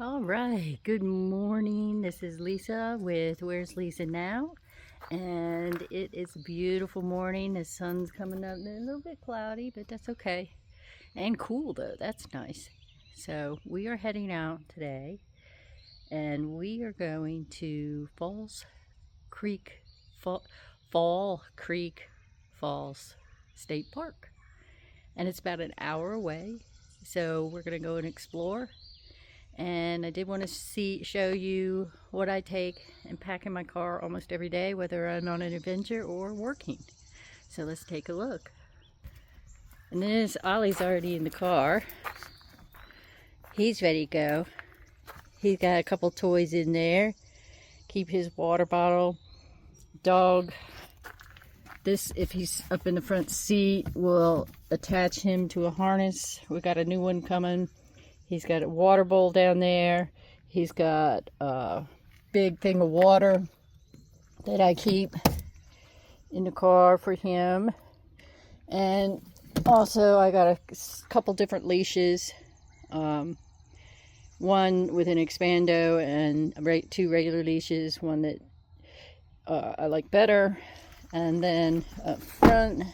All right, good morning. This is Lisa with Where's Lisa Now? And it is a beautiful morning. The sun's coming up. It's a little bit cloudy, but that's okay. And cool though, that's nice. So we are heading out today and we are going to Creek, Fall Creek Falls State Park. And it's about an hour away. So we're gonna go and explore. And I did want to show you what I take and pack in my car almost every day, whether I'm on an adventure or working. So let's take a look. And this Ollie's already in the car. He's ready to go. He's got a couple toys in there. Keep his water bottle. Dog. This, if he's up in the front seat, will attach him to a harness. We got a new one coming. He's got a water bowl down there. He's got a big thing of water that I keep in the car for him. And also I got a couple different leashes. One with an expando and two regular leashes. One that I like better. And then up front,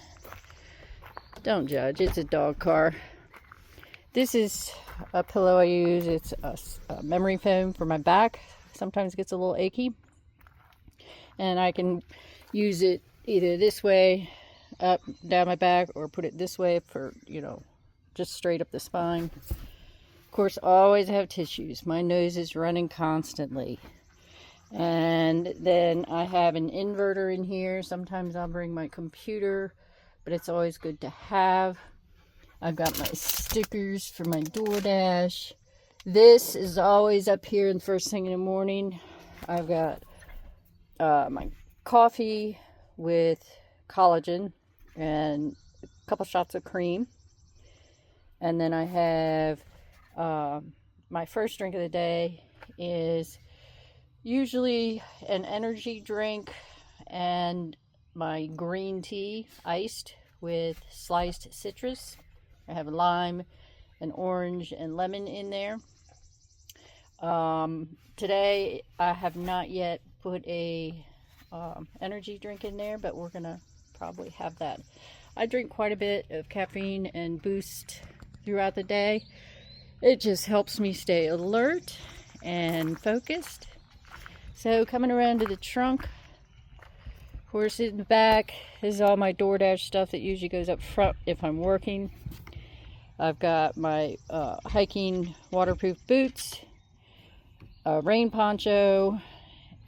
don't judge, it's a dog car. This is a pillow I use. It's a memory foam for my back. Sometimes it gets a little achy. And I can use it either this way, up, down my back, or put it this way for, just straight up the spine. Of course, always have tissues. My nose is running constantly. And then I have an inverter in here. Sometimes I'll bring my computer, but it's always good to have. I've got my stickers for my DoorDash. This is always up here in the first thing in the morning. I've got my coffee with collagen and a couple shots of cream. And then I have my first drink of the day is usually an energy drink and my green tea iced with sliced citrus. I have a lime, an orange, and lemon in there. Today I have not yet put a energy drink in there, but we're gonna probably have that. I drink quite a bit of caffeine and Boost throughout the day. It just helps me stay alert and focused. So coming around to the trunk, of course in the back is all my DoorDash stuff that usually goes up front if I'm working. I've got my hiking waterproof boots, a rain poncho,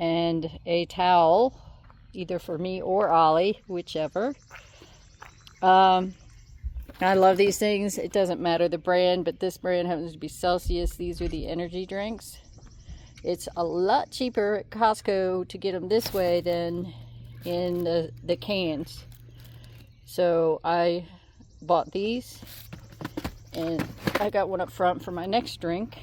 and a towel, either for me or Ollie, whichever. I love these things. It doesn't matter the brand, but this brand happens to be Celsius. These are the energy drinks. It's a lot cheaper at Costco to get them this way than in the cans. So I bought these. And I got one up front for my next drink.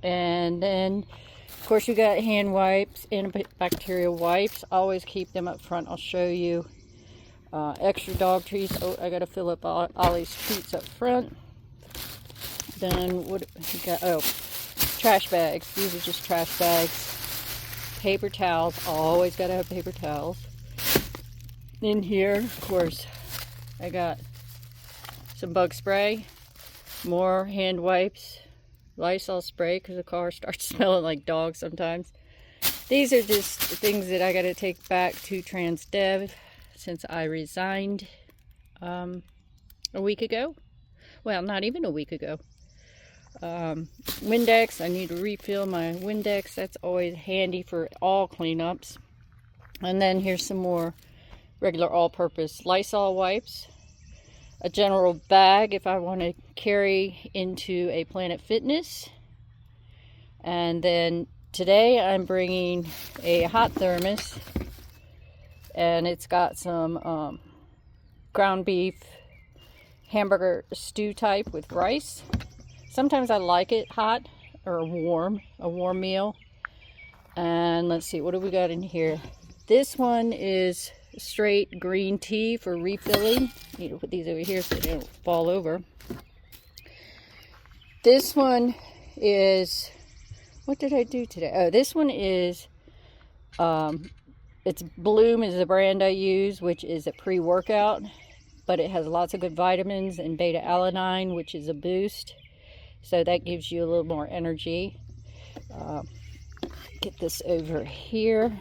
And then, of course, you got hand wipes, antibacterial wipes. Always keep them up front. I'll show you. Extra dog treats. Oh, I got to fill up Ollie's treats up front. Then, what we got? Oh, trash bags. These are just trash bags. Paper towels. Always got to have paper towels. In here, of course, I got some bug spray. More hand wipes, Lysol spray because the car starts smelling like dogs sometimes. These are just things that I got to take back to TransDev since I resigned a week ago. Well, not even a week ago. Windex, I need to refill my Windex. That's always handy for all cleanups. And then here's some more regular all-purpose Lysol wipes. A general bag if I want to carry into a Planet Fitness. And then today I'm bringing a hot thermos. And it's got some ground beef hamburger stew type with rice. Sometimes I like it hot or warm, a warm meal. And let's see, what do we got in here? This one is straight green tea for refilling. Need to put these over here so they don't fall over. This one is What did I do today? Oh, this one is, it's Bloom is the brand I use, which is a pre-workout, but it has lots of good vitamins and beta-alanine, which is a boost. So that gives you a little more energy. Get this over here.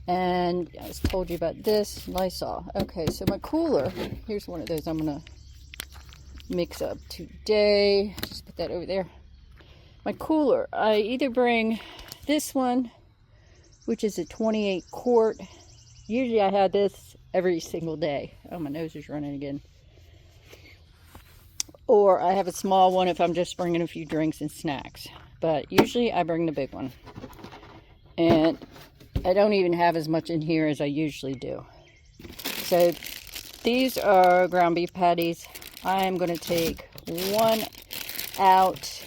And I just told you about this, Lysol. Okay, so my cooler, here's one of those I'm gonna mix up today. Just put that over there. My cooler, I either bring this one, which is a 28 quart. Usually I have this every single day. Oh, my nose is running again. Or I have a small one if I'm just bringing a few drinks and snacks. But usually I bring the big one. And I don't even have as much in here as I usually do. So these are ground beef patties. I'm going to take one out.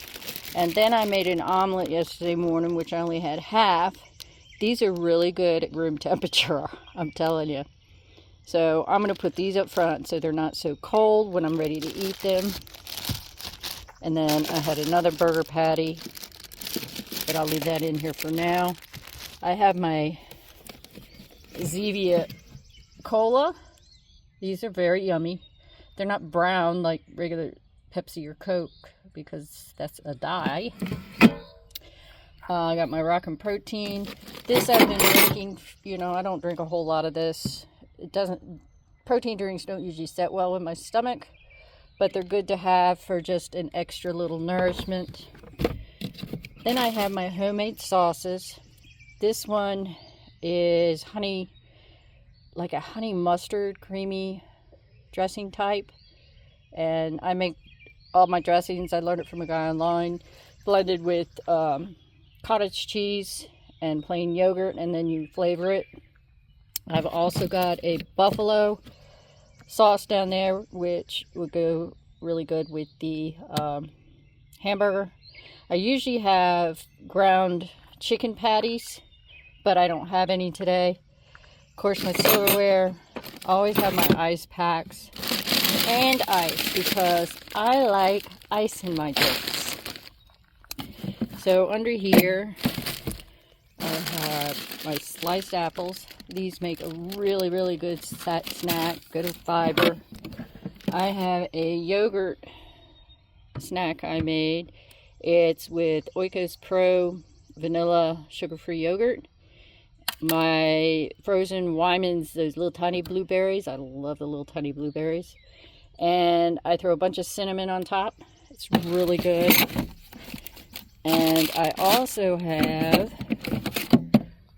And then I made an omelet yesterday morning, which I only had half. These are really good at room temperature, I'm telling you. So I'm going to put these up front so they're not so cold when I'm ready to eat them. And then I had another burger patty, but I'll leave that in here for now. I have my Zevia Cola. These are very yummy. They're not brown like regular Pepsi or Coke because that's a dye. I got my Rockin' Protein. This I've been drinking, you know, I don't drink a whole lot of this. Protein drinks don't usually set well with my stomach, but they're good to have for just an extra little nourishment. Then I have my homemade sauces. This one is honey, like a honey mustard creamy dressing type. And I make all my dressings, I learned it from a guy online, blended with cottage cheese and plain yogurt, and then you flavor it. I've also got a buffalo sauce down there, which would go really good with the hamburger. I usually have ground chicken patties, but I don't have any today. Of course, my silverware. I always have my ice packs and ice because I like ice in my drinks. So under here, I have my sliced apples. These make a really, really good snack, good with fiber. I have a yogurt snack I made. It's with Oikos Pro vanilla sugar-free yogurt. My frozen Wyman's, those little tiny blueberries. I love the little tiny blueberries. And I throw a bunch of cinnamon on top. It's really good. And I also have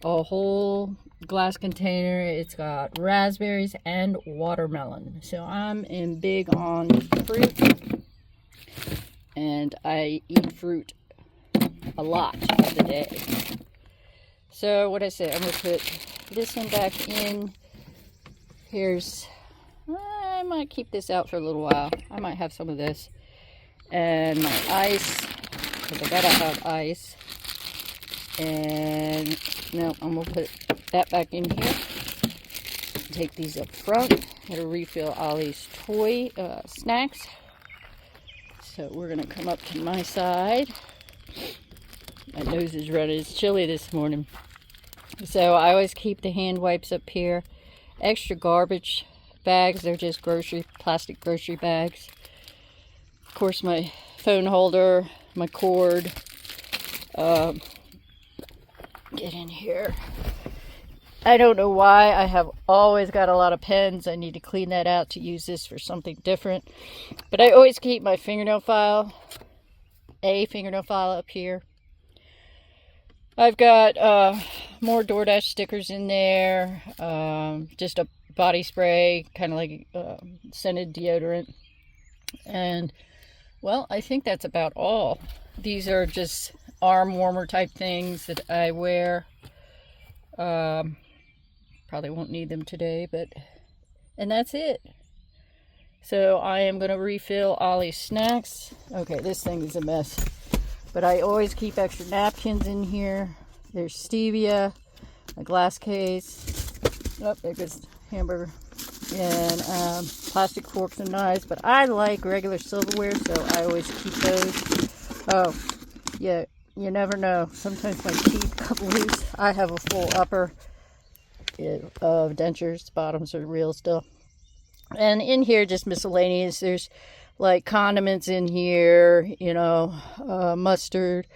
a whole glass container. It's got raspberries and watermelon. So I'm big on fruit. And I eat fruit a lot of the day. So what I said, I'm going to put this one back in. I might keep this out for a little while. I might have some of this. And my ice, because I gotta have ice. And no, I'm going to put that back in here. Take these up front. Gotta refill Ollie's toy snacks. So we're going to come up to my side. My nose is running. It's chilly this morning. So I always keep the hand wipes up here. Extra garbage bags. They're just plastic grocery bags. Of course, my phone holder, my cord. Get in here. I don't know why. I have always got a lot of pens. I need to clean that out to use this for something different. But I always keep my fingernail file up here. I've got more DoorDash stickers in there. Just a body spray, kind of like scented deodorant. And, well, I think that's about all. These are just arm warmer type things that I wear. Probably won't need them today, and that's it. So I am going to refill Ollie's snacks. Okay, this thing is a mess. But I always keep extra napkins in here. There's stevia, a glass case. Oh, there goes hamburger. And plastic forks and knives. But I like regular silverware, so I always keep those. Oh, yeah. you never know. Sometimes my teeth come loose. I have a full upper of dentures. Bottoms are real still. And in here, just miscellaneous. There's like condiments in here, you know, mustard,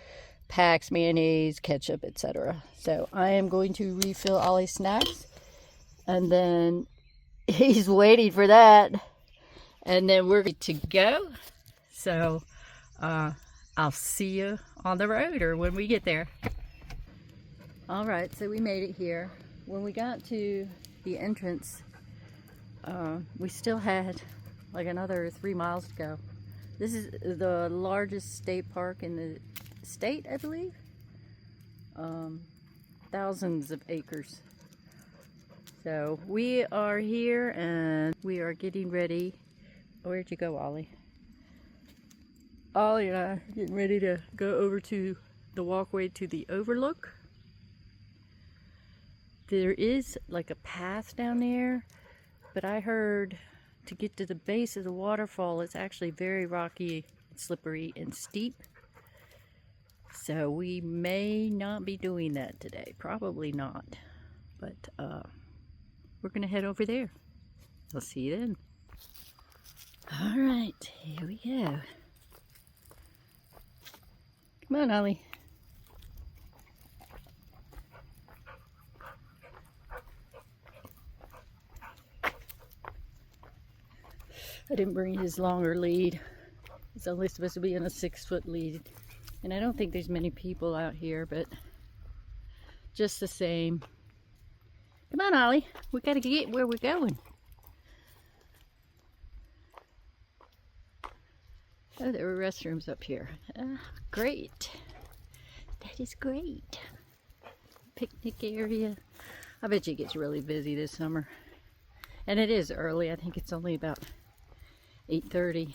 packs, mayonnaise, ketchup, etc. So I am going to refill Ollie's snacks. And then he's waiting for that. And then we're good to go. So I'll see you on the road or when we get there. All right, so we made it here. When we got to the entrance, we still had like another 3 miles to go. This is the largest state park in the state, I believe. Thousands of acres. So we are here and we are getting ready. Where'd you go, Ollie? Ollie and I are getting ready to go over to the walkway to the overlook. There is like a path down there, but I heard to get to the base of the waterfall, it's actually very rocky, slippery, and steep. So we may not be doing that today. Probably not. But we're going to head over there. I'll see you then. All right, here we go. Come on, Ollie. I didn't bring his longer lead. It's only supposed to be in a 6-foot lead. And I don't think there's many people out here, but just the same. Come on, Ollie. We gotta get where we're going. Oh, there were restrooms up here. Great. That is great. Picnic area. I bet you it gets really busy this summer. And it is early. I think it's only about 8:30.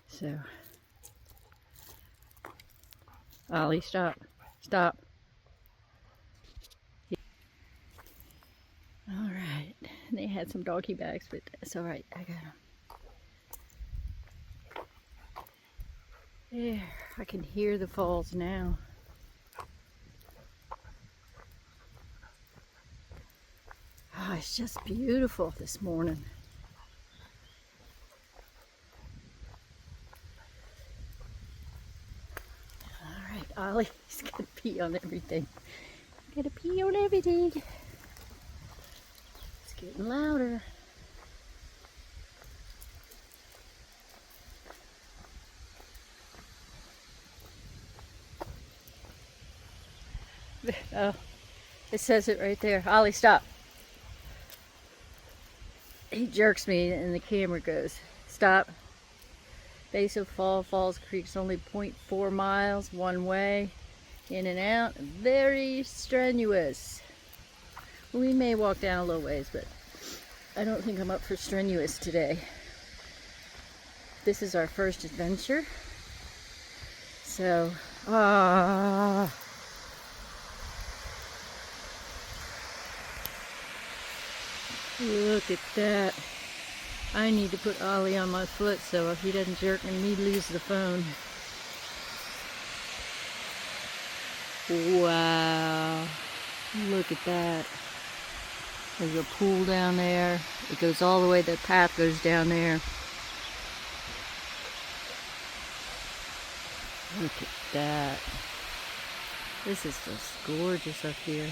So, Ollie, stop. Stop. All right. They had some doggy bags, but it's all right. I got them. There. I can hear the falls now. Oh, it's just beautiful this morning. All right, Ollie's gonna pee on everything. Gotta pee on everything. It's getting louder. Oh, it says it right there. Ollie, stop. He jerks me and the camera goes, stop. Base of Falls Creek's only 0.4 miles one way, in and out. Very strenuous. We may walk down a little ways, but I don't think I'm up for strenuous today. This is our first adventure. So, look at that. I need to put Ollie on my foot so if he doesn't jerk and me lose the phone. Wow. Look at that. There's a pool down there. It goes all the way, the path goes down there. Look at that. This is just gorgeous up here.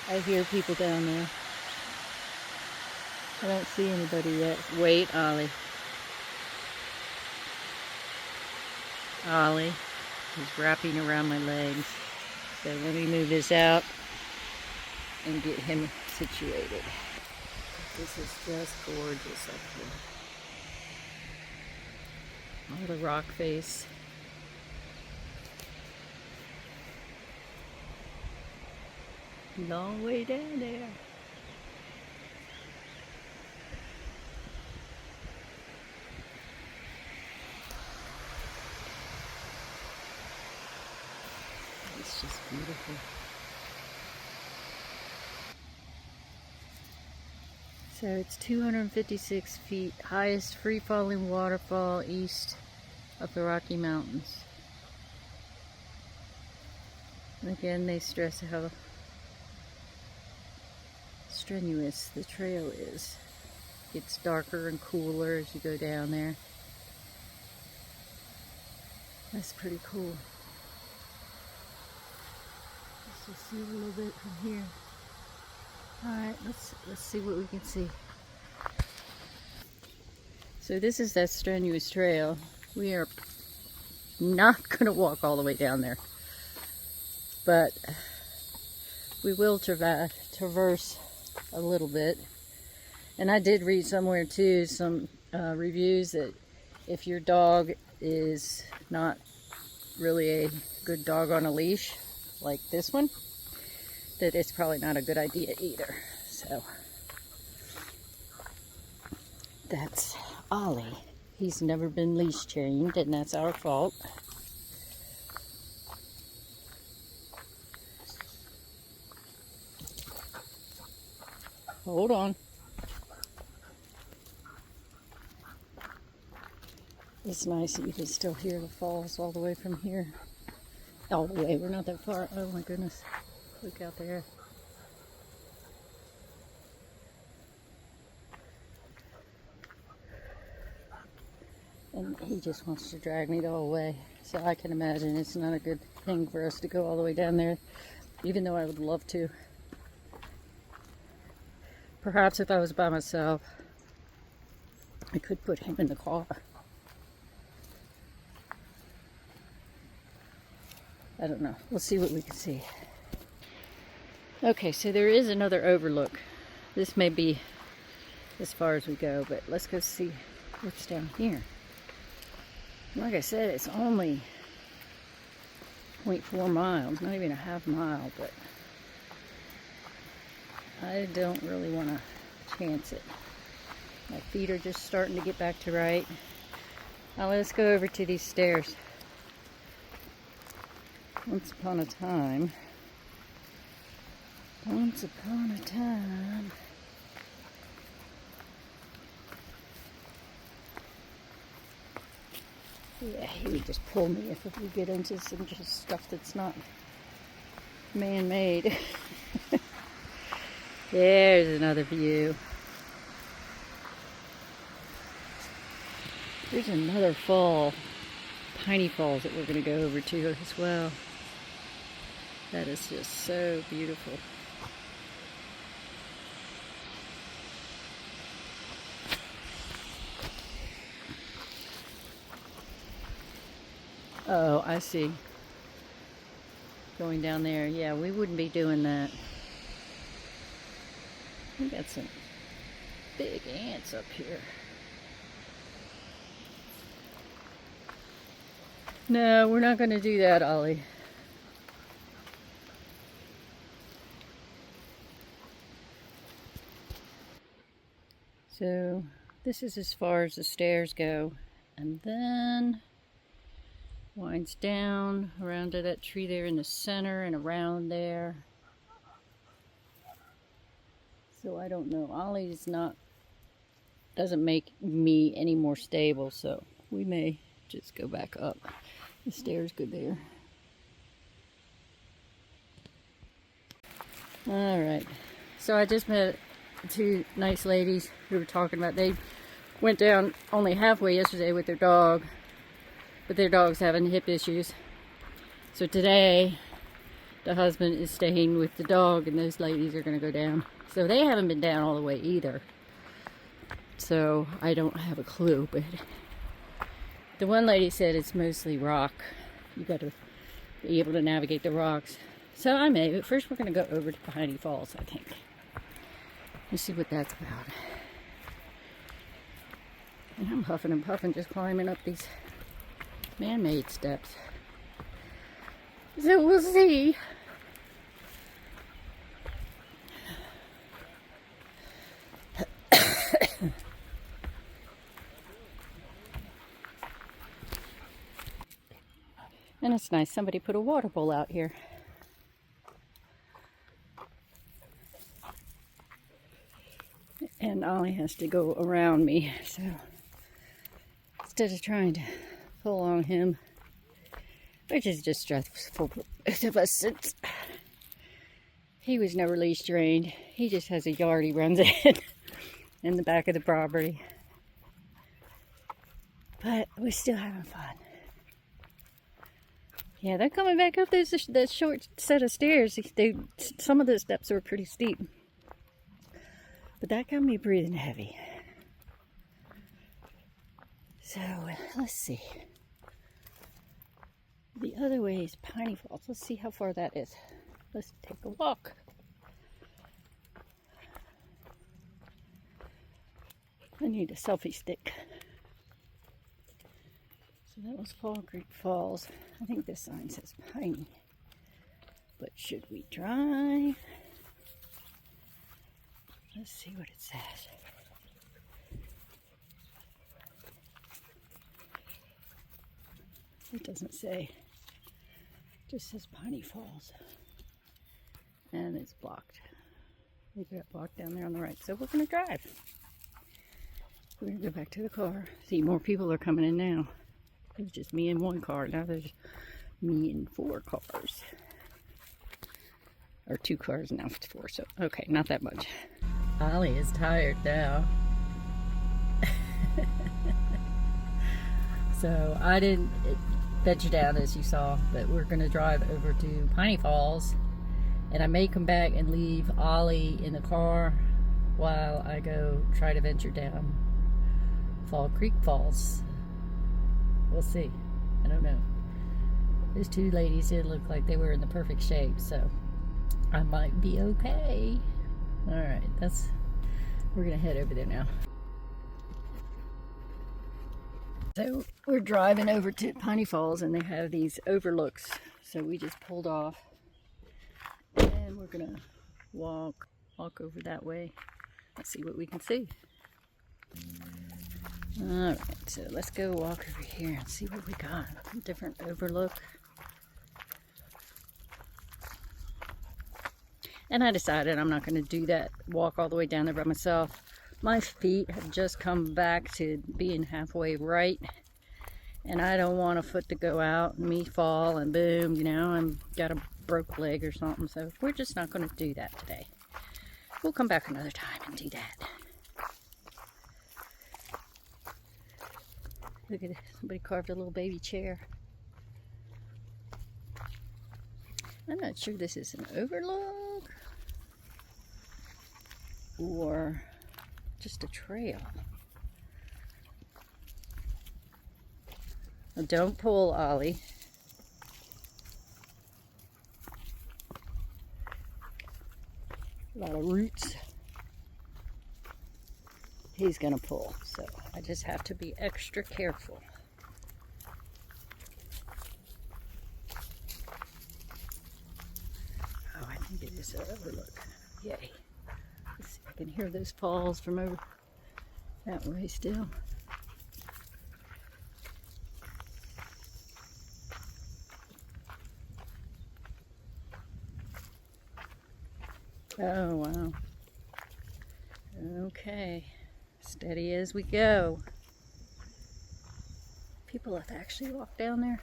I hear people down there. I don't see anybody yet. Wait, Ollie. Ollie is wrapping around my legs. So let me move this out and get him situated. This is just gorgeous up here. All the rock face. Long way down there. It's just beautiful. So it's 256 feet, highest free-falling waterfall east of the Rocky Mountains. And again, they stress how strenuous the trail is. It gets darker and cooler as you go down there. That's pretty cool. Let's just see a little bit from here. Alright, let's see what we can see. So this is that strenuous trail. We are not going to walk all the way down there. But we will traverse a little bit. And I did read somewhere too, some reviews that if your dog is not really a good dog on a leash, like this one, that it's probably not a good idea either. So that's Ollie. He's never been leash chained, and that's our fault. Hold on. It's nice that you can still hear the falls all the way from here. All the way, we're not that far. Oh my goodness. Look out there. And he just wants to drag me the whole way. So I can imagine it's not a good thing for us to go all the way down there, even though I would love to. Perhaps if I was by myself, I could put him in the car. I don't know. We'll see what we can see. Okay, so there is another overlook. This may be as far as we go, but let's go see what's down here. Like I said, it's only 0.4 miles, not even a half mile, but I don't really want to chance it. My feet are just starting to get back to right. Now let's go over to these stairs. Once upon a time, yeah, he would just pull me if we get into some just stuff that's not man-made. There's another view. There's another fall, tiny falls that we're going to go over to as well. That is just so beautiful. Oh, I see. Going down there. Yeah, we wouldn't be doing that. We got some big ants up here. No, we're not going to do that, Ollie. So, this is as far as the stairs go. And then winds down around to that tree there in the center and around there. So I don't know. Ollie's doesn't make me any more stable, so we may just go back up. The stairs go there. Alright. So I just met two nice ladies who were talking about they went down only halfway yesterday with their dog, but their dog's having hip issues. So today the husband is staying with the dog and those ladies are going to go down. So they haven't been down all the way either. So I don't have a clue, but the one lady said it's mostly rock. You got to be able to navigate the rocks. So I may, but first we're going to go over to Piney Falls, I think. Let's see what that's about. And I'm huffing and puffing just climbing up these man-made steps. So we'll see. And it's nice somebody put a water bowl out here. and Ollie has to go around me. So instead of trying to pull on him, which is just stressful for both of us since he was never leash trained. He just has a yard he runs in the back of the property. But we're still having fun. Yeah, they're coming back up that short set of stairs. Some of the steps are pretty steep. But that got me breathing heavy. So, let's see. The other way is Piney Falls. Let's see how far that is. Let's take a walk. I need a selfie stick. So that was Fall Creek Falls. I think this sign says Piney. But should we drive? Let's see what it says. It doesn't say. It just says Piney Falls. And it's blocked. We've got blocked down there on the right. So we're going to drive. We're going to go back to the car. See, more people are coming in now. It was just me in one car. Now there's me in 4 cars. Or 2 cars, now it's 4. So, okay, not that much. Ollie is tired now. So I didn't bed you down as you saw, but we're going to drive over to Piney Falls. And I may come back and leave Ollie in the car while I go try to venture down Fall Creek Falls. We'll see. I don't know. Those 2 ladies did look like they were in the perfect shape, so I might be okay. Alright, we're gonna head over there now. So we're driving over to Piney Falls and they have these overlooks. So we just pulled off and we're gonna walk over that way. Let's see what we can see. Alright, so let's go walk over here and see what we got. Different overlook. And I decided I'm not going to do that walk all the way down there by myself. My feet have just come back to being halfway right. And I don't want a foot to go out and me fall and boom, you know, I'm got a broke leg or something. So we're just not going to do that today. We'll come back another time and do that. Look at it. Somebody carved a little baby chair. I'm not sure this is an overlook or just a trail. Now don't pull, Ollie. A lot of roots. He's gonna pull, so I just have to be extra careful. Oh, I think it is an overlook. Yay. Let's see if I can hear those falls from over that way still. Oh, wow. Okay. Steady as we go. People have actually walked down there?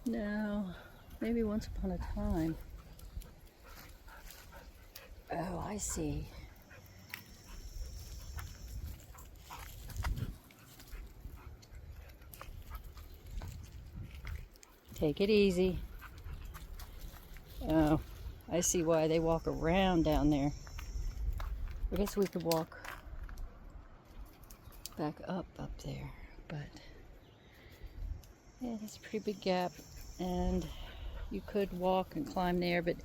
No. Maybe once upon a time. Oh, I see. Take it easy. Oh, I see why they walk around down there. I guess we could walk back up there, but yeah, that's a pretty big gap, and you could walk and climb there, but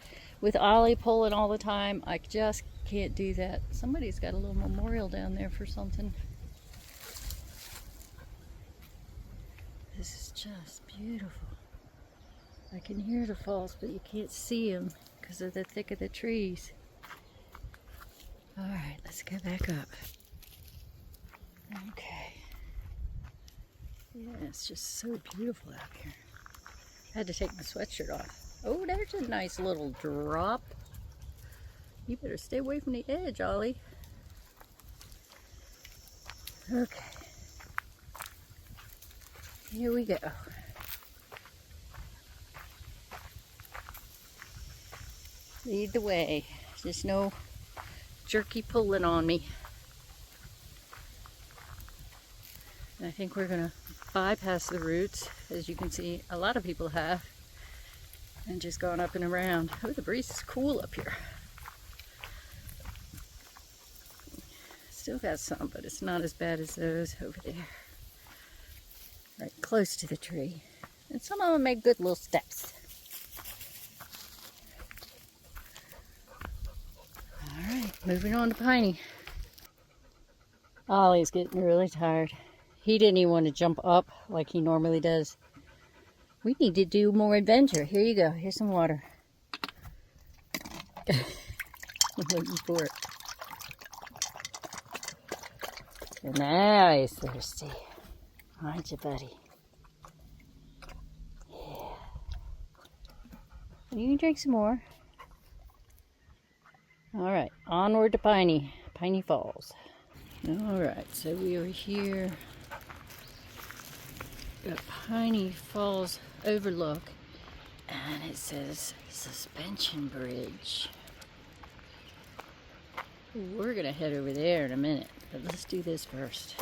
with Ollie pulling all the time, I just can't do that. Somebody's got a little memorial down there for something. This is just beautiful. I can hear the falls, but you can't see them because of the thick of the trees. All right, let's go back up. Okay. Yeah, it's just so beautiful out here. I had to take my sweatshirt off. Oh, there's a nice little drop. You better stay away from the edge, Ollie. Okay. Here we go. Lead the way. Just no jerky pulling on me. And I think we're gonna bypass the roots, as you can see a lot of people have, and just gone up and around. Oh, the breeze is cool up here. Still got some, but it's not as bad as those over there. Right close to the tree. And some of them make good little steps. Alright, moving on to Piney. Ollie's getting really tired. He didn't even want to jump up like he normally does. We need to do more adventure. Here you go. Here's some water. I'm looking for it. And now he's thirsty. Aren't you, buddy? Yeah. You can drink some more. Alright, onward to Piney Falls. Alright, so we are here at Piney Falls Overlook, and it says Suspension Bridge. We're gonna head over there in a minute, but let's do this first.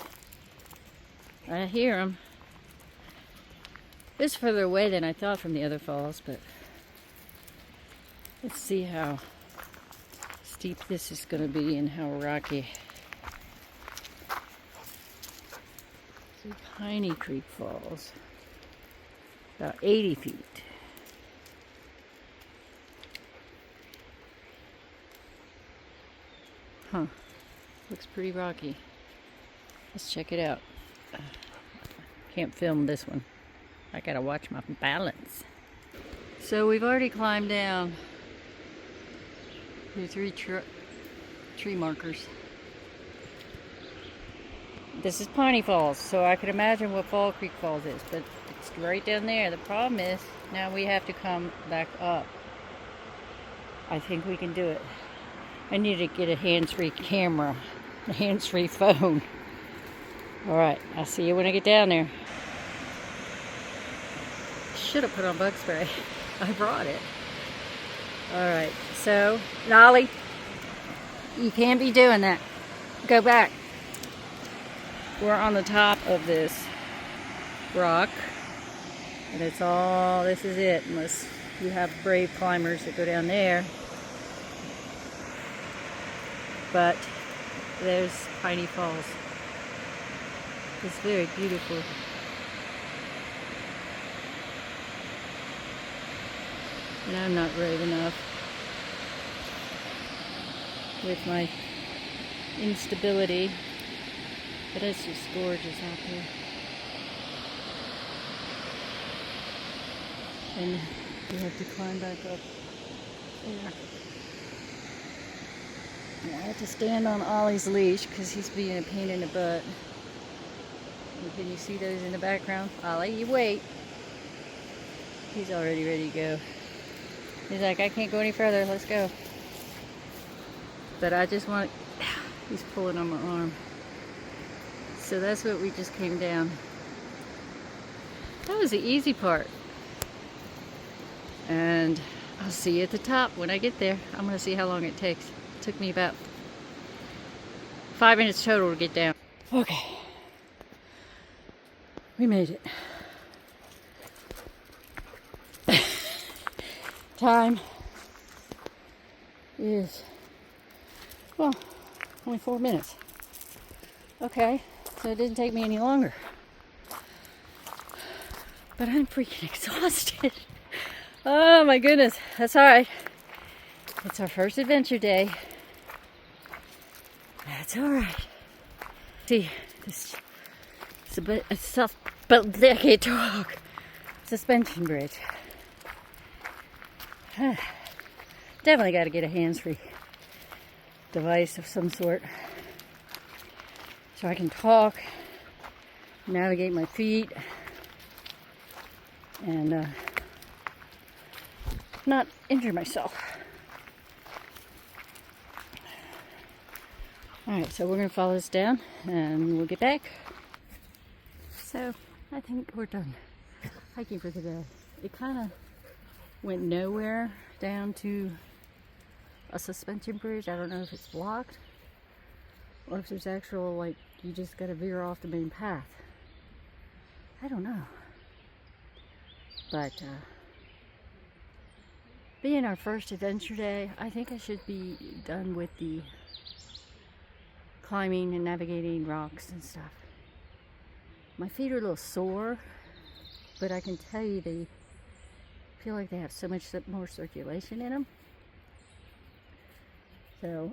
I hear them. It's further away than I thought from the other falls, but let's see how steep this is going to be and how rocky. So Piney Creek Falls, about 80 feet. Huh, looks pretty rocky. Let's check it out. Can't film this one. I gotta watch my balance. So we've already climbed down. There's 3 tree markers. This is Piney Falls, so I can imagine what Fall Creek Falls is, but it's right down there. The problem is, now we have to come back up. I think we can do it. I need to get a hands-free camera, a hands-free phone. Alright, I'll see you when I get down there. Should have put on bug spray. I brought it. Alright, so, Ollie, you can't be doing that. Go back. We're on the top of this rock. And it's all, this is it, unless you have brave climbers that go down there. But there's Piney Falls. It's very beautiful. And I'm not brave enough with my instability, but it's just gorgeous out there. And you have to climb back up there. And I have to stand on Ollie's leash because he's being a pain in the butt. And can you see those in the background? Ollie, you wait. He's already ready to go. He's like, I can't go any further, let's go. But I just want, he's pulling on my arm. So that's what we just came down. That was the easy part. And I'll see you at the top when I get there. I'm gonna see how long it takes. It took me about 5 minutes total to get down. Okay. We made it. Time is, well, only 4 minutes. Okay, so it didn't take me any longer. But I'm freaking exhausted. Oh my goodness, that's alright. It's our first adventure day. That's alright. See, this is a bit, it's tough, but I can't talk. Suspension bridge. Definitely got to get a hands-free device of some sort so I can talk, navigate my feet, and not injure myself. Alright, so we're going to follow this down and we'll get back. So, I think we're done hiking for the day. It kind of went nowhere down to a suspension bridge. I don't know if it's blocked or if there's actual, like, you just got to veer off the main path. I don't know. But, being our first adventure day, I think I should be done with the climbing and navigating rocks and stuff. My feet are a little sore, but I can tell you they feel like they have so much more circulation in them. So,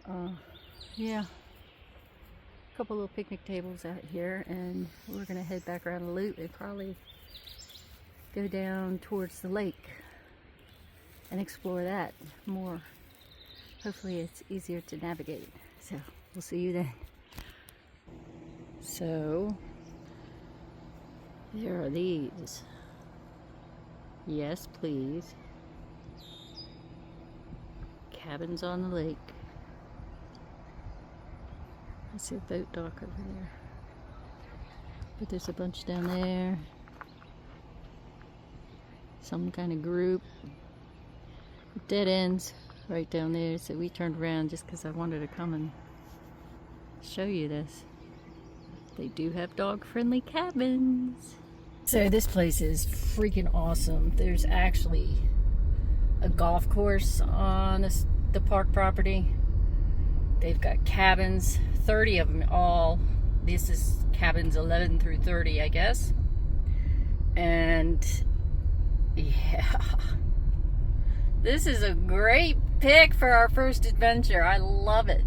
yeah. A couple little picnic tables out here, and we're going to head back around the loop and probably go down towards the lake and explore that more. Hopefully it's easier to navigate. So, we'll see you then. So, there are these. Yes, please. Cabins on the lake. I see a boat dock over there. But there's a bunch down there. Some kind of group. Dead ends right down there. So we turned around just because I wanted to come and show you this. They do have dog-friendly cabins. So this place is freaking awesome. There's actually a golf course on the park property. They've got cabins, 30 of them all. This is cabins 11 through 30, I guess. And yeah, this is a great pick for our first adventure. I love it.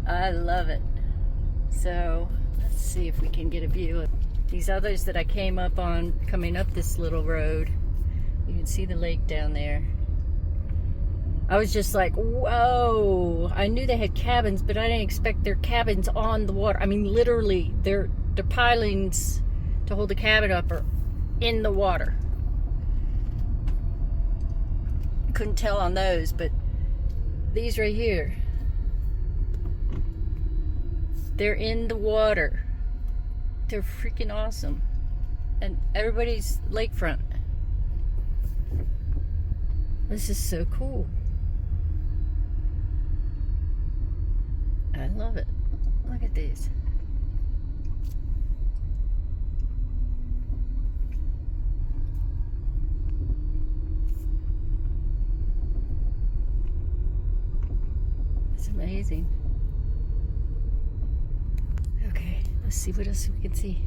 I love it. So let's see if we can get a view of these others that I came up on coming up this little road. You can see the lake down there. I was just like, whoa. I knew they had cabins, but I didn't expect their cabins on the water. I mean, literally, their pilings to hold the cabin up are in the water. Couldn't tell on those, but these right here, they're in the water. They're freaking awesome. And everybody's lakefront. This is so cool. I love it. Look at these. It's amazing. Okay, let's see what else we can see.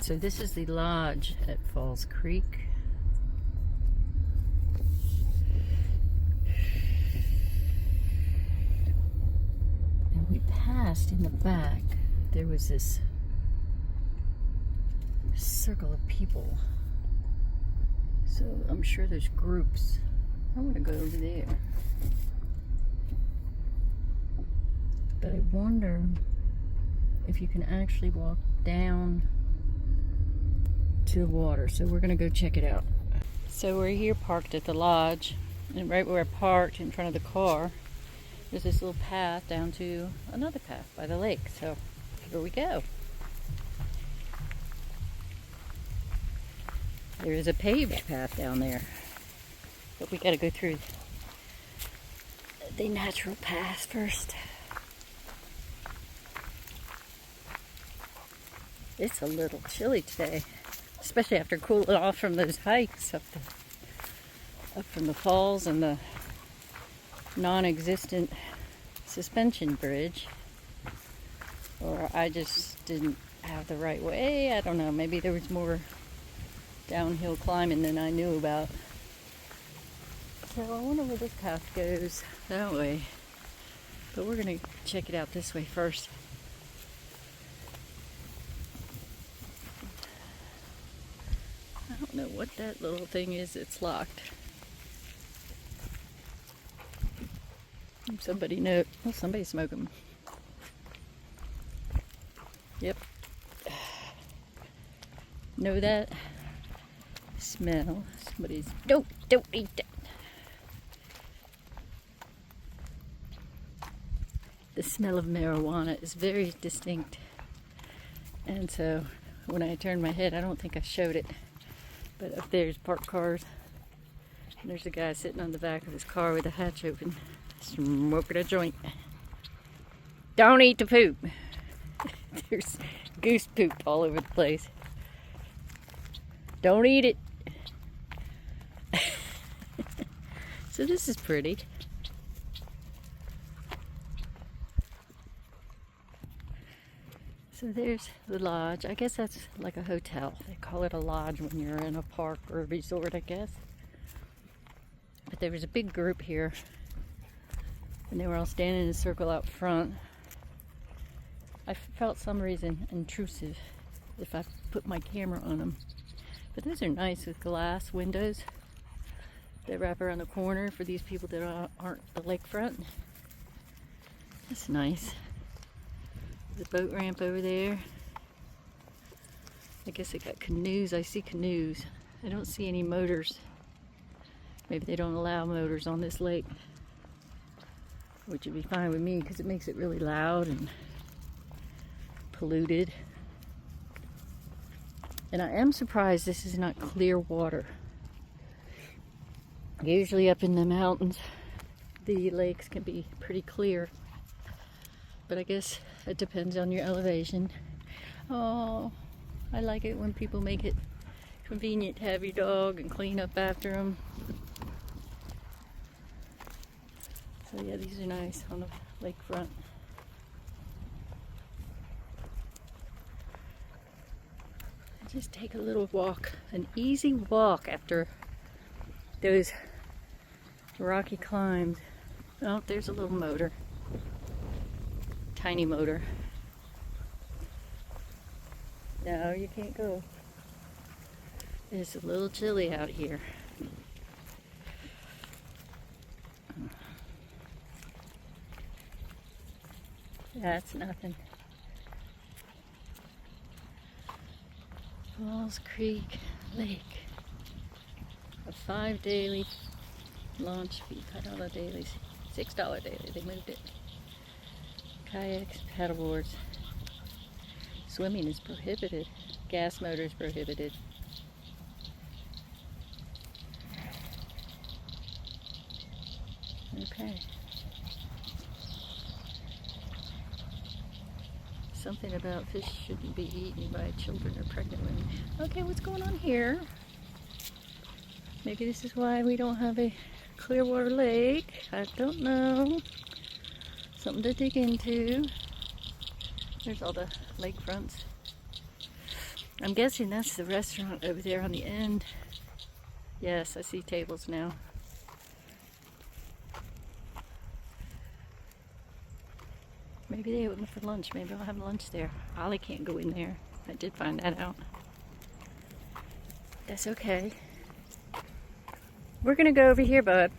So this is the lodge at Falls Creek. And we passed in the back. There was this circle of people. So I'm sure there's groups. I want to go over there. But I wonder if you can actually walk down to the water. So we're gonna go check it out. So we're here parked at the lodge, and right where I parked in front of the car, there's this little path down to another path by the lake. So here we go. There is a paved path down there, but we gotta go through the natural path first. It's a little chilly today, especially after cooling off from those hikes up from the falls and the non-existent suspension bridge. Or I just didn't have the right way. I don't know. Maybe there was more downhill climbing than I knew about. So I wonder where this path goes that way. But we're going to check it out this way first. I don't know what that little thing is. It's locked. Somebody know. Oh, somebody's smoking. Yep. Know that smell. Somebody's. Don't eat that. the smell of marijuana is very distinct. And so when I turned my head, I don't think I showed it, but up there's parked cars. And there's a guy sitting on the back of his car with the hatch open, smoking a joint. Don't eat the poop. There's goose poop all over the place. Don't eat it. So this is pretty. So there's the lodge. I guess that's like a hotel. They call it a lodge when you're in a park or a resort, I guess. But there was a big group here, and they were all standing in a circle out front. I felt some reason intrusive if I put my camera on them. But those are nice with glass windows that wrap around the corner for these people that aren't the lakefront. That's nice. The boat ramp over there. I guess they got canoes. I see canoes. I don't see any motors. Maybe they don't allow motors on this lake, which would be fine with me because it makes it really loud and polluted. And I am surprised this is not clear water. Usually up in the mountains, the lakes can be pretty clear. But I guess it depends on your elevation. Oh, I like it when people make it convenient to have your dog and clean up after them. So yeah, these are nice on the lakefront. Just take a little walk, an easy walk after those rocky climbs. Oh, there's a little motor. Tiny motor. No, you can't go. It's a little chilly out here. That's nothing. Falls Creek Lake. A 5 daily launch fee. $5 daily. $6 daily. They moved it. Kayaks, paddleboards. Swimming is prohibited. Gas motors prohibited. Okay. Something about fish shouldn't be eaten by children or pregnant women. Okay, what's going on here? Maybe this is why we don't have a Clearwater Lake. I don't know. Something to dig into. There's all the lakefronts. I'm guessing that's the restaurant over there on the end. Yes, I see tables now. Maybe they open for lunch. Maybe I'll have lunch there. Ollie can't go in there. I did find that out. That's okay. We're gonna go over here, bud.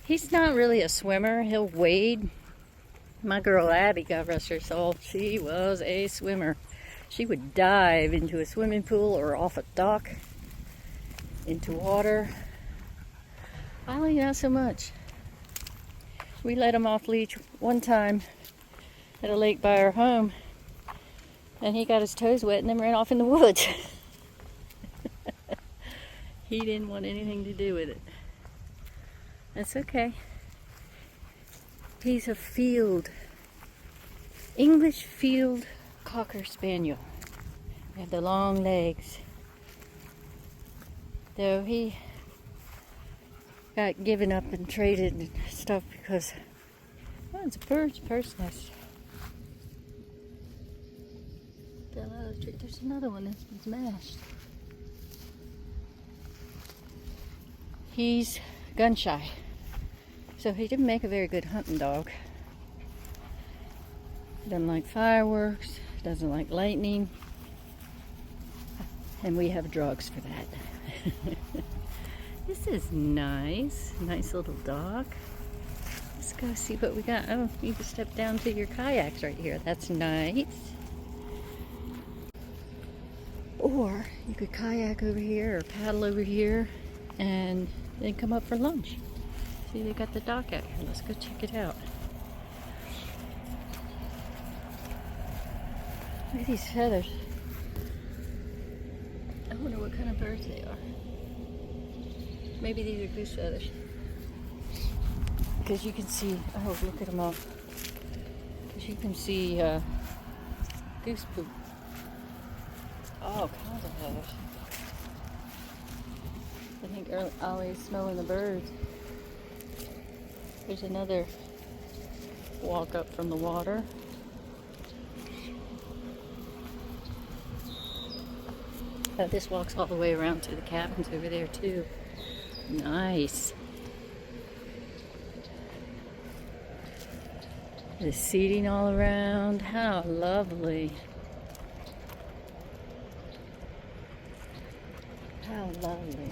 He's not really a swimmer. He'll wade. My girl Abby, God rest her soul, she was a swimmer. She would dive into a swimming pool or off a dock into water. Ollie, not so much. We let him off leash one time at a lake by our home, and he got his toes wet and then ran off in the woods. He didn't want anything to do with it. That's okay. He's a English field Cocker Spaniel. They have the long legs. Though he got given up and traded and stuff because, well, it's a bird's nest. There's another one that's been smashed. He's gun shy, so he didn't make a very good hunting dog. He doesn't like fireworks, doesn't like lightning, and we have drugs for that. This is nice little dog. Let's go see what we got. Oh, you can step down to your kayaks right here. That's nice. Or you could kayak over here or paddle over here and then come up for lunch. See, they got the dock out here. Let's go check it out. Look at these feathers. I wonder what kind of birds they are. Maybe these are goose feathers. Because you can see, oh, look at them all. Because you can see goose poop. All kinds of feathers. I think Ollie's smelling the birds. There's another walk up from the water. This walks all the way around to the cabins over there too. Nice. The seating all around. How lovely. How lovely.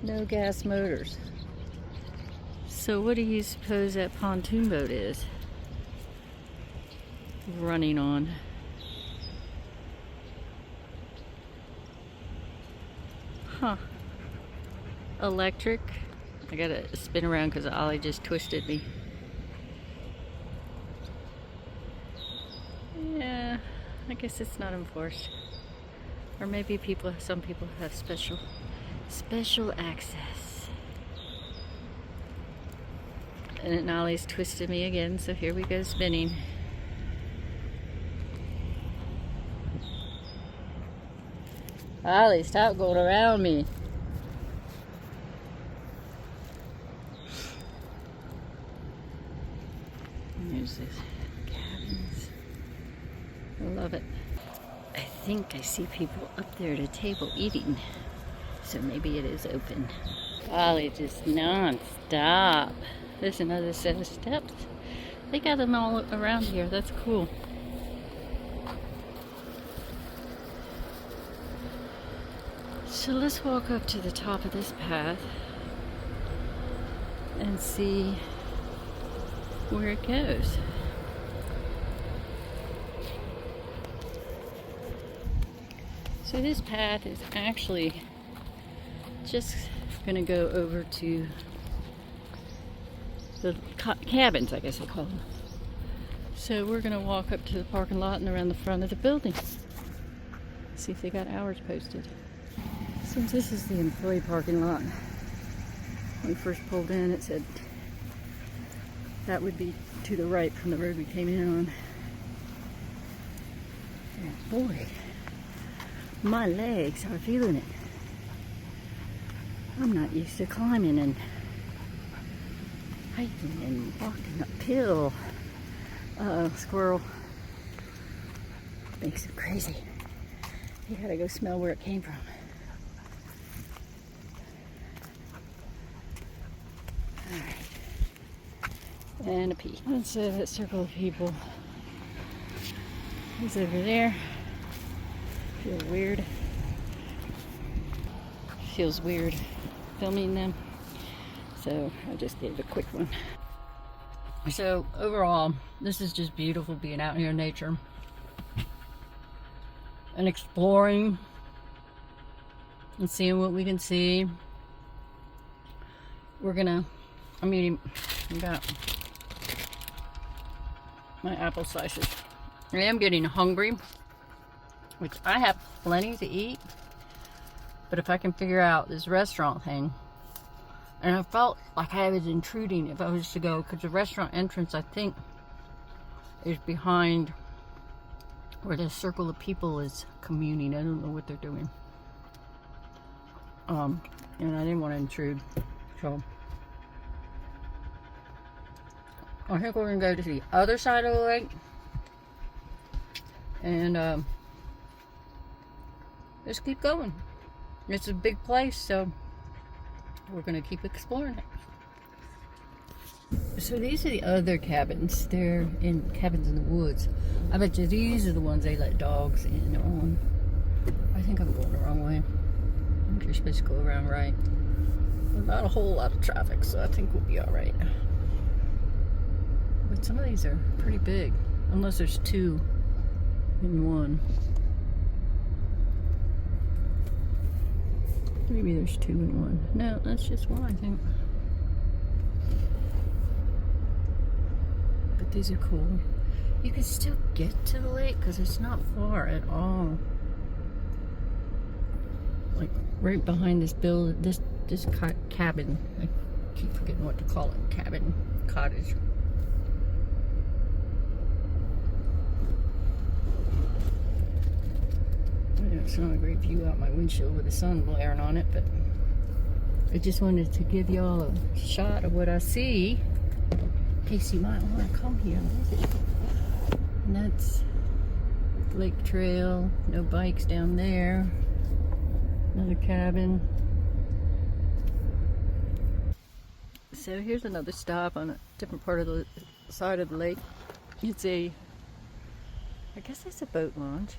No gas motors. So what do you suppose that pontoon boat is running on? Huh. Electric. I gotta spin around because Ollie just twisted me. Yeah, I guess it's not enforced. Or maybe some people have special access. And Ollie's twisted me again, so here we go spinning. Ollie, stop going around me. There's this cabins. I love it. I think I see people up there at a table eating. So maybe it is open. Ollie just non-stop. There's another set of steps. They got them all around here. That's cool. So let's walk up to the top of this path and see where it goes. So this path is actually just gonna go over to the cabins, I guess I call them. So we're gonna walk up to the parking lot and around the front of the building. See if they got hours posted. Since this is the employee parking lot, when we first pulled in, it said that would be to the right from the road we came in on. And boy, my legs are feeling it. I'm not used to climbing and hiking and walking uphill. Uh-oh, squirrel. Makes it crazy. You gotta go smell where it came from. Alright. And a pee. Let's say that circle of people is over there. Feel weird. Feels weird filming them. So I just gave a quick one. So overall, this is just beautiful being out here in nature and exploring and seeing what we can see. I'm eating about my apple slices. I am getting hungry, which I have plenty to eat, but if I can figure out this restaurant thing, and I felt like I was intruding if I was to go, because the restaurant entrance, I think, is behind where the circle of people is communing. I don't know what they're doing. And I didn't want to intrude, so I think we're gonna go to the other side of the lake and just keep going. It's a big place, so we're gonna keep exploring it. So these are the other cabins. They're in cabins in the woods. I bet you these are the ones they let dogs in on. I think I'm going the wrong way. I think you're supposed to go around right. There's not a whole lot of traffic, so I think we'll be all right. But some of these are pretty big, unless there's two in one. Maybe there's two in one. No, that's just one, I think. But these are cool. You can still get to the lake because it's not far at all. Like right behind this cabin. I keep forgetting what to call it. Cabin, cottage. It's not a great view out my windshield with the sun blaring on it, but I just wanted to give y'all a shot of what I see in case you might want to come here and visit. And that's Lake Trail, no bikes down there. Another cabin. So here's another stop on a different part of the side of the lake. It's I guess it's a boat launch.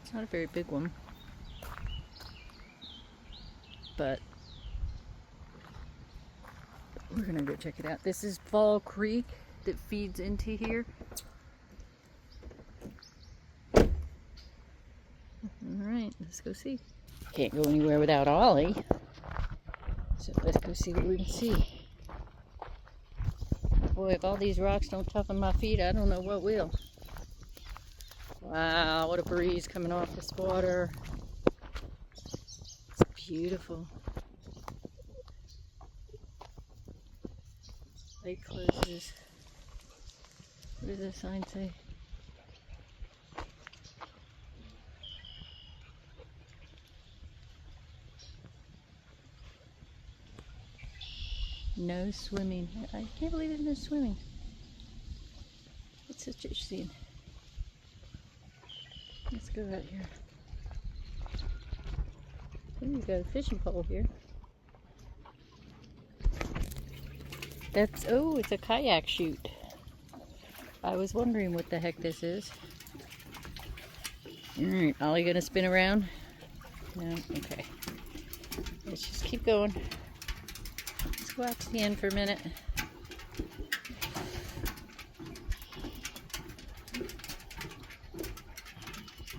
It's not a very big one, but we're gonna go check it out. This is Fall Creek that feeds into here. Alright, let's go see. Can't go anywhere without Ollie, so let's go see what we can see. Boy, if all these rocks don't toughen my feet, I don't know what will. Wow, what a breeze coming off this water. It's beautiful. Lake closes. What does the sign say? No swimming. I can't believe there's no swimming. It's such a scene. Let's go out here. Somebody's got a fishing pole here. Oh, it's a kayak chute. I was wondering what the heck this is. Alright, Ollie gonna spin around? No? Okay. Let's just keep going. Let's go out to the end for a minute.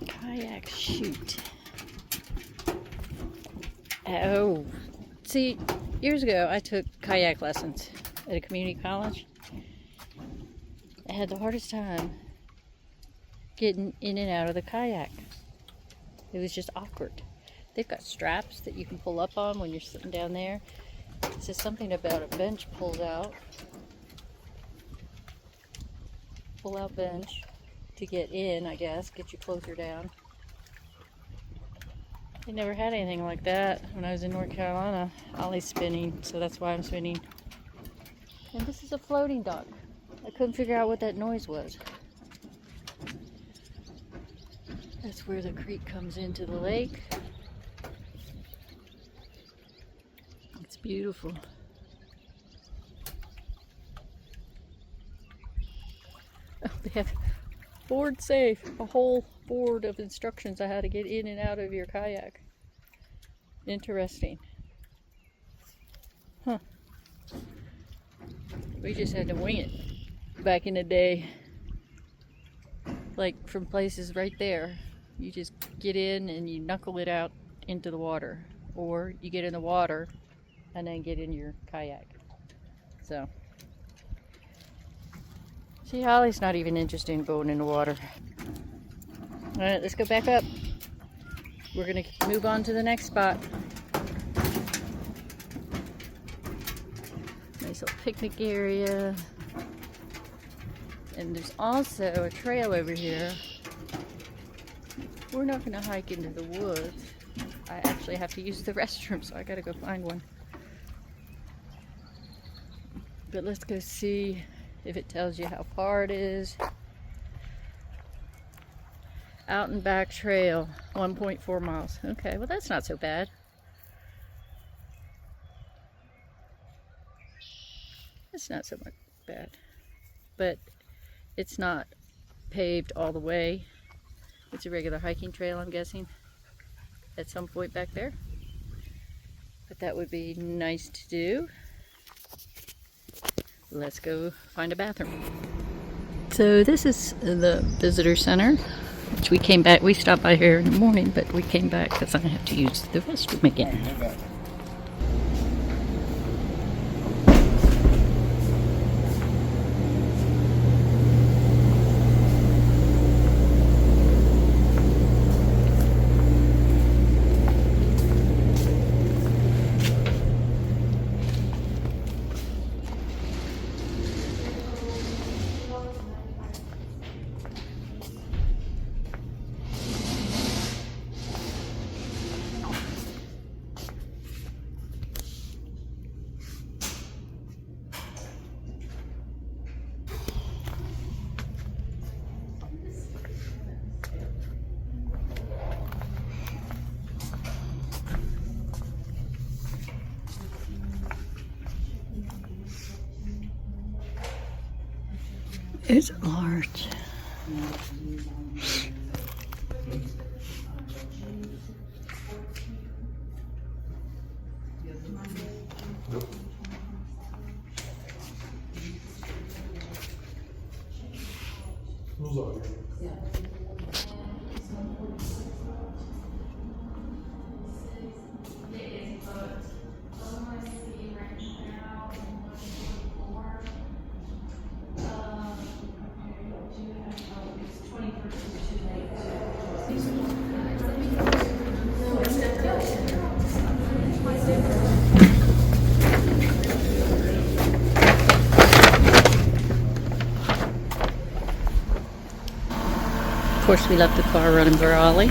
Kayak chute. Oh, see, years ago I took kayak lessons at a community college. I had the hardest time getting in and out of the kayak. It was just awkward. They've got straps that you can pull up on when you're sitting down there. It says something about a bench pulls out. Pull out bench to get in, I guess, get you closer down. I never had anything like that when I was in North Carolina. Ollie's spinning, so that's why I'm spinning. And this is a floating dock. I couldn't figure out what that noise was. That's where the creek comes into the lake. It's beautiful. Oh, they have board safe, a whole board of instructions on how to get in and out of your kayak. Interesting. Huh. We just had to wing it back in the day. Like from places right there. You just get in and you knuckle it out into the water. Or you get in the water and then get in your kayak. So. See, Ollie's not even interested in going in the water. Alright, let's go back up. We're going to move on to the next spot. Nice little picnic area. And there's also a trail over here. We're not going to hike into the woods. I actually have to use the restroom, so I got to go find one. But let's go see if it tells you how far it is. Out and back trail, 1.4 miles. Okay, well that's not so bad. It's not so much bad. But it's not paved all the way. It's a regular hiking trail, I'm guessing, at some point back there. But that would be nice to do. Let's go find a bathroom. So this is the visitor center, which we came back. We stopped by here in the morning, but we came back because I have to use the restroom again. It's large. Of course, we left the car running for Ollie.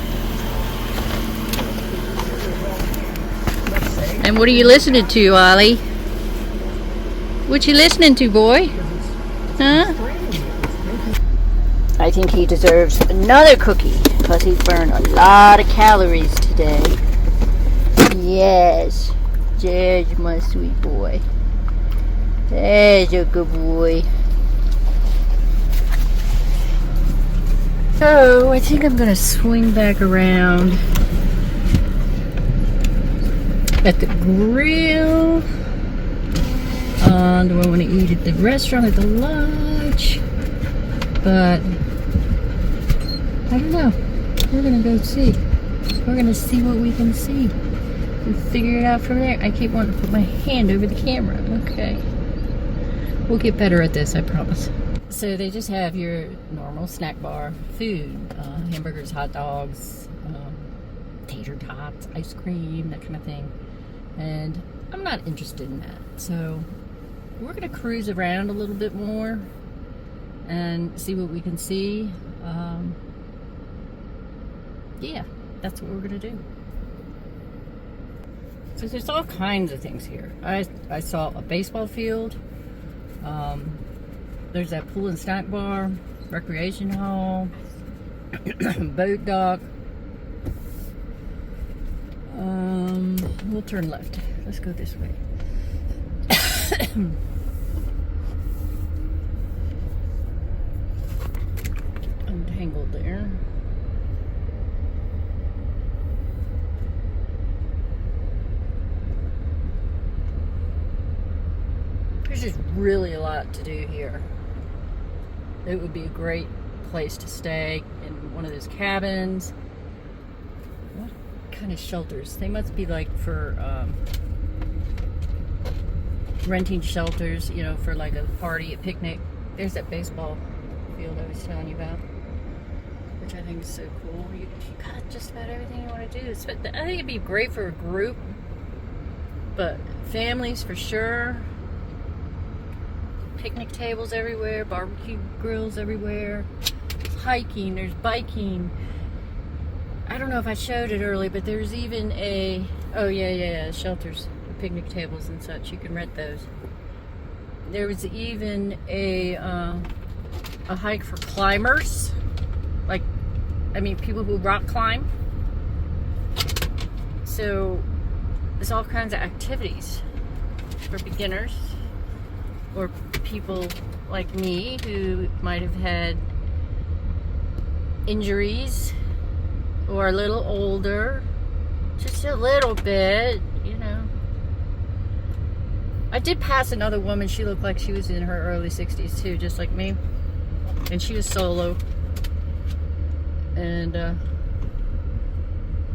And what are you listening to, Ollie? What you listening to, boy? Huh? I think he deserves another cookie because he burned a lot of calories today. Yes. There's my sweet boy. There's a good boy. So I think I'm gonna swing back around at the grill. Do I want to eat at the restaurant, at the lodge? But I don't know. We're gonna go see. We're gonna see what we can see and figure it out from there. I keep wanting to put my hand over the camera. Okay. We'll get better at this, I promise. So they just have your normal snack bar food, hamburgers, hot dogs, tater tots, ice cream, that kind of thing. And I'm not interested in that. So we're going to cruise around a little bit more and see what we can see. Yeah, that's what we're going to do. So there's all kinds of things here. I saw a baseball field. There's that pool and snack bar, recreation hall, boat dock. We'll turn left. Let's go this way. Untangled there. There's just really a lot to do here. It would be a great place to stay in one of those cabins. What kind of shelters? They must be like for renting shelters, you know, for like a party, a picnic. There's that baseball field I was telling you about, which I think is so cool. You got just about everything you want to do. I think it'd be great for a group, but families for sure. Picnic tables everywhere, barbecue grills everywhere, hiking, there's biking. I don't know if I showed it earlier, but there's even a, oh yeah, shelters, picnic tables and such. You can rent those. There was even a hike for climbers, like, I mean, people who rock climb. So there's all kinds of activities for beginners or people like me who might have had injuries or a little older, just a little bit, you know. I did pass another woman. She looked like she was in her early 60s too, just like me, and she was solo, and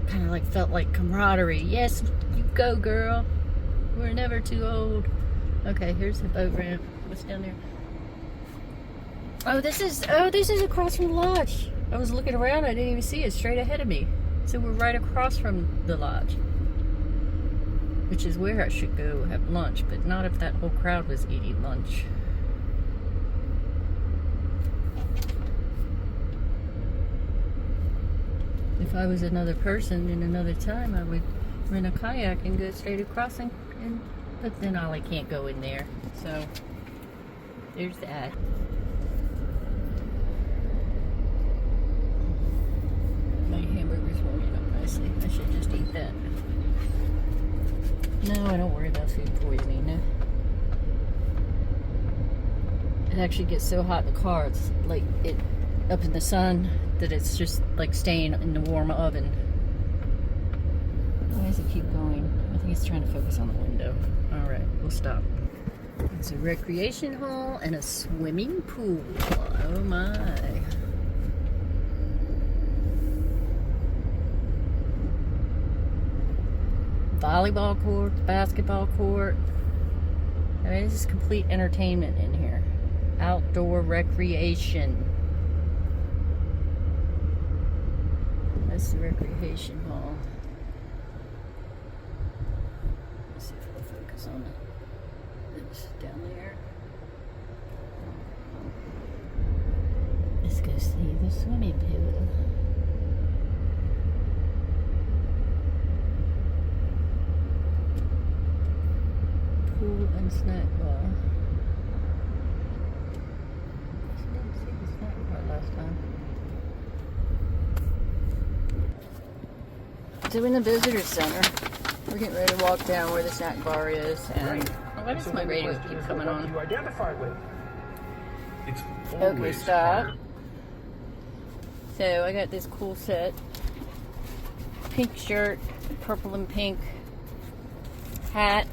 kind of like felt like camaraderie. Yes, you go, girl, we're never too old. Okay, here's the boat ramp. What's down there? Oh, this is across from the lodge. I was looking around, I didn't even see it straight ahead of me. So we're right across from the lodge, which is where I should go have lunch, but not if that whole crowd was eating lunch. If I was another person in another time, I would rent a kayak and go straight across but then Ollie can't go in there, so there's that. My hamburger's warming up nicely. I should just eat that. No, I don't worry about food poisoning. No. It actually gets so hot in the car, it's like it up in the sun that it's just like staying in the warm oven. Why does it keep going? I think it's trying to focus on the window. All right, we'll stop. It's a recreation hall and a swimming pool. Oh my. Volleyball court, basketball court. I mean, this is complete entertainment in here. Outdoor recreation. That's the recreation hall. Let's see if we'll focus on it. It's down there. Let's go see the swimming pool. Pool and snack bar. I didn't see the snack bar last time. So in the visitor center, we're getting ready to walk down where the snack bar is, and why does my radio keep coming on? You identify with. It's Okay, stop. So I got this cool set, pink shirt, purple and pink hat.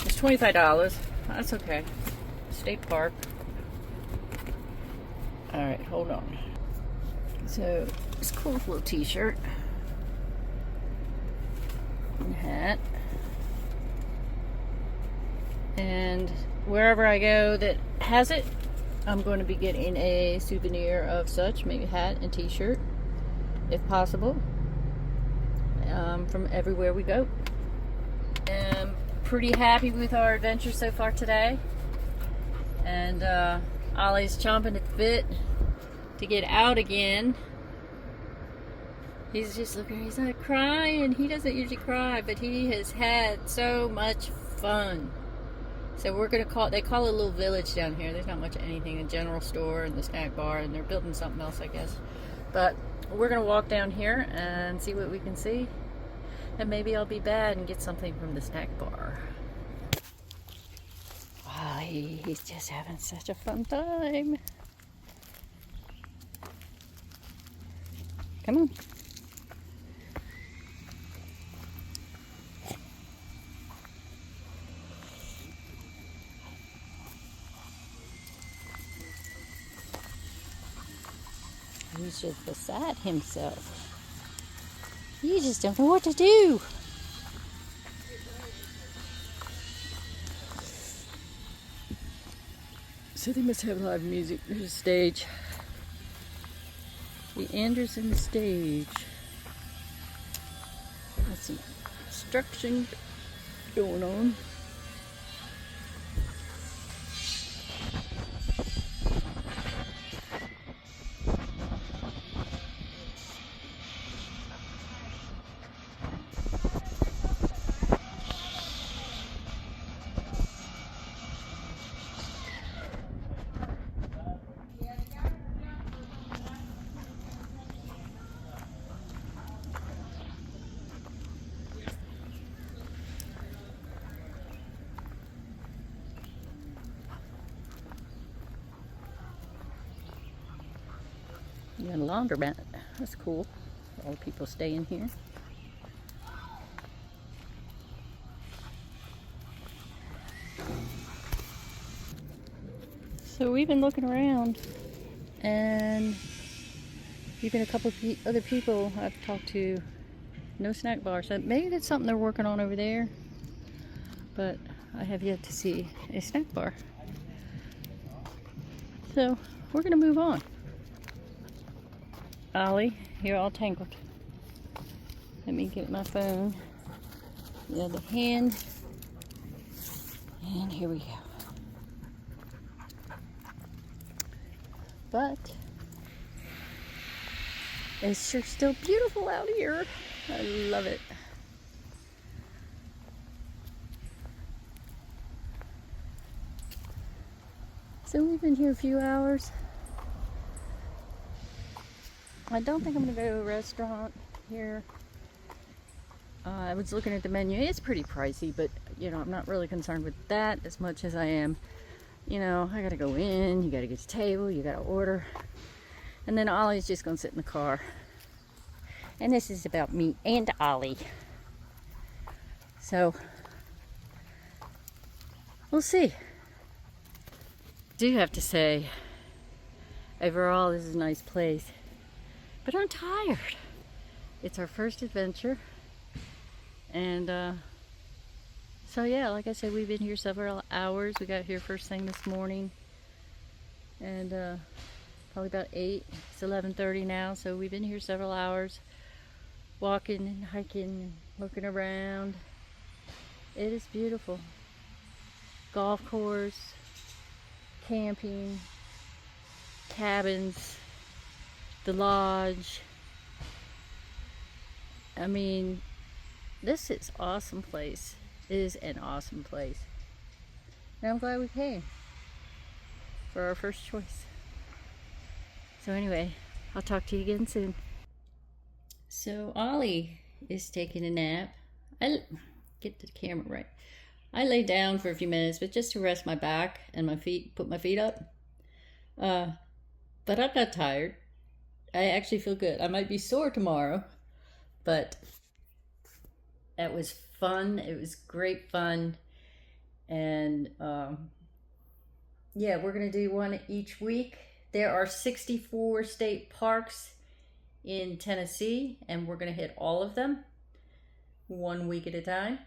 It's $25. That's okay. State Park. All right, hold on. So this cool little T-shirt and hat, and wherever I go that has it, I'm going to be getting a souvenir of such, maybe a hat and T-shirt, if possible, from everywhere we go. I'm pretty happy with our adventure so far today, and Ollie's chomping at the bit to get out again. He's just looking, he's not crying. He doesn't usually cry, but he has had so much fun. So we're gonna they call it a little village down here. There's not much of anything, a general store and the snack bar, and they're building something else, I guess. But we're gonna walk down here and see what we can see. And maybe I'll be bad and get something from the snack bar. Wow, he's just having such a fun time. Come on. He's just beside himself. You just don't know what to do. So they must have live music. There's a stage. The Anderson stage. Got some construction going on. You got a laundromat. That's cool. All the people staying here. So we've been looking around, and even a couple of other people I've talked to, no snack bar. So maybe that's something they're working on over there, but I have yet to see a snack bar. So we're gonna move on. Ollie, you're all tangled. Let me get my phone. The other hand. And here we go. But it's sure still beautiful out here. I love it. So we've been here a few hours. I don't think I'm going to go to a restaurant here. I was looking at the menu. It's pretty pricey, but you know, I'm not really concerned with that as much as I am You know, I gotta go in, you gotta get the table, you gotta order. And then Ollie's just gonna sit in the car. And this is about me and Ollie. So, we'll see. Do have to say, overall, this is a nice place. But I'm tired. It's our first adventure. And, so yeah, like I said, we've been here several hours. We got here first thing this morning. And, probably about 8. It's 11:30 now, so we've been here several hours. Walking and hiking and looking around. It is beautiful. Golf course, camping, cabins, the lodge. I mean, this is awesome place. It is an awesome place. And I'm glad we came for our first choice. So anyway, I'll talk to you again soon. So Ollie is taking a nap. Get the camera right. I lay down for a few minutes, but just to rest my back and my feet, put my feet up. But I'm not tired. I actually feel good. I might be sore tomorrow, but that was fun. It was great fun. And yeah, we're going to do one each week. There are 64 state parks in Tennessee, and we're going to hit all of them 1 week at a time.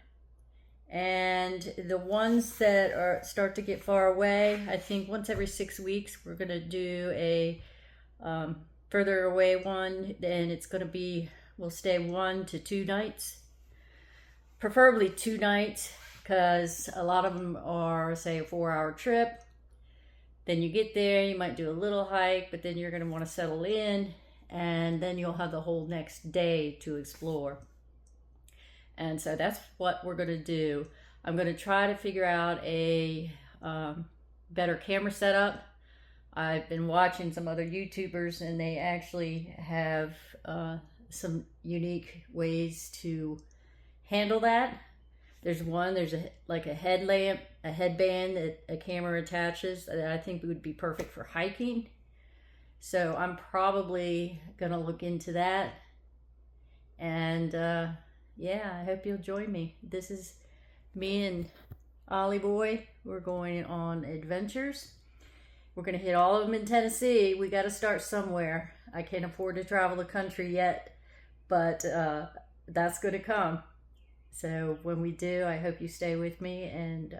And the ones that start to get far away, I think once every 6 weeks we're going to do a further away one, and it's going to be, we'll stay 1 to 2 nights, preferably 2 nights, because a lot of them are, say, a 4-hour trip. Then you get there, you might do a little hike, but then you're going to want to settle in, and then you'll have the whole next day to explore. And so that's what we're going to do. I'm going to try to figure out a better camera setup. I've been watching some other YouTubers, and they actually have some unique ways to handle that. There's like a headlamp, a headband that a camera attaches that I think would be perfect for hiking. So I'm probably gonna look into that. And yeah, I hope you'll join me. This is me and Ollie boy. We're going on adventures. We're gonna hit all of them in Tennessee. We gotta start somewhere. I can't afford to travel the country yet, but that's gonna come. So when we do, I hope you stay with me. And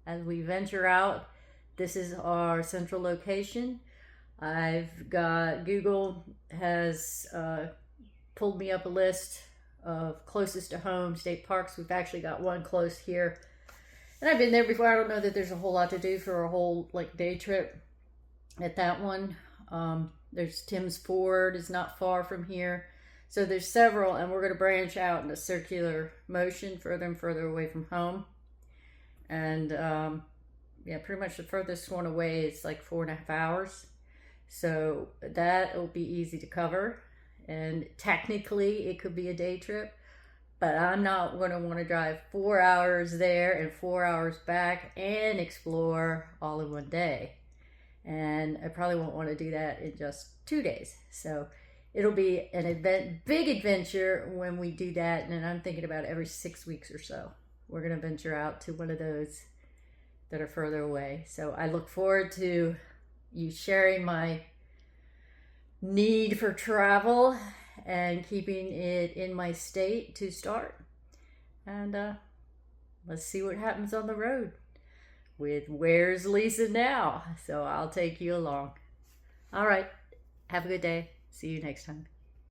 as we venture out, this is our central location. I've got, Google has pulled me up a list of closest to home state parks. We've actually got one close here. And I've been there before. I don't know that there's a whole lot to do for a whole like day trip at that one. There's Tim's Ford is not far from here. So there's several, and we're going to branch out in a circular motion further and further away from home. And yeah, pretty much the furthest one away is like 4.5 hours. So that will be easy to cover. And technically it could be a day trip, but I'm not going to want to drive 4 hours there and 4 hours back and explore all in one day. And I probably won't want to do that in just 2 days. So it'll be an big adventure when we do that, and I'm thinking about every 6 weeks or so. We're going to venture out to one of those that are further away. So I look forward to you sharing my need for travel and keeping it in my state to start. And let's see what happens on the road with Where's Lisa Now? So I'll take you along. All right. Have a good day. See you next time.